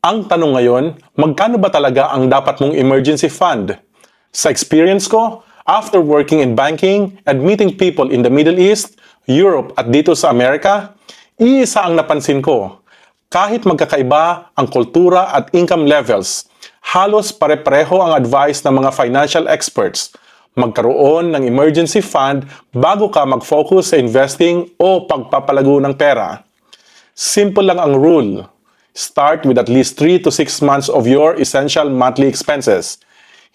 Ang tanong ngayon, magkano ba talaga ang dapat mong emergency fund? Sa experience ko, after working in banking and meeting people in the Middle East, Europe at dito sa Amerika, iisa ang napansin ko. Kahit magkakaiba ang kultura at income levels, halos pare-pareho ang advice ng mga financial experts. Magkaroon ng emergency fund bago ka mag-focus sa investing o pagpapalago ng pera. Simple lang ang rule. Start with at least 3 to 6 months of your essential monthly expenses.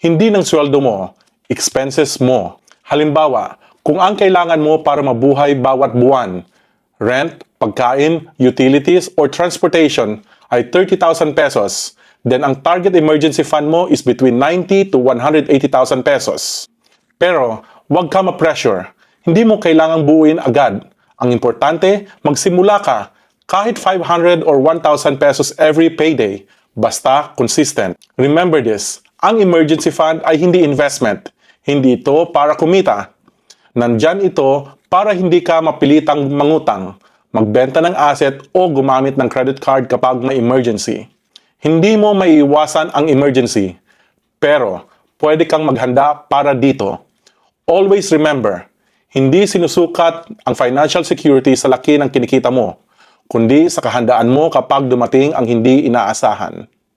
Hindi ng sweldo mo, expenses mo. Halimbawa, kung ang kailangan mo para mabuhay bawat buwan, rent, pagkain, utilities, or transportation ay 30,000 pesos, then ang target emergency fund mo is between 90 to 180,000 pesos. Pero, huwag ka ma-pressure. Hindi mo kailangang buuin agad. Ang importante, magsimula ka. Kahit 500 or 1,000 pesos every payday. Basta consistent. Remember this, ang emergency fund ay hindi investment. Hindi ito para kumita. Nandyan ito para hindi ka mapilitang mangutang, magbenta ng asset o gumamit ng credit card kapag may emergency. Hindi mo maiiwasan ang emergency. Pero, pwede kang maghanda para dito. Always remember, hindi sinusukat ang financial security sa laki ng kinikita mo, kundi sa kahandaan mo kapag dumating ang hindi inaasahan.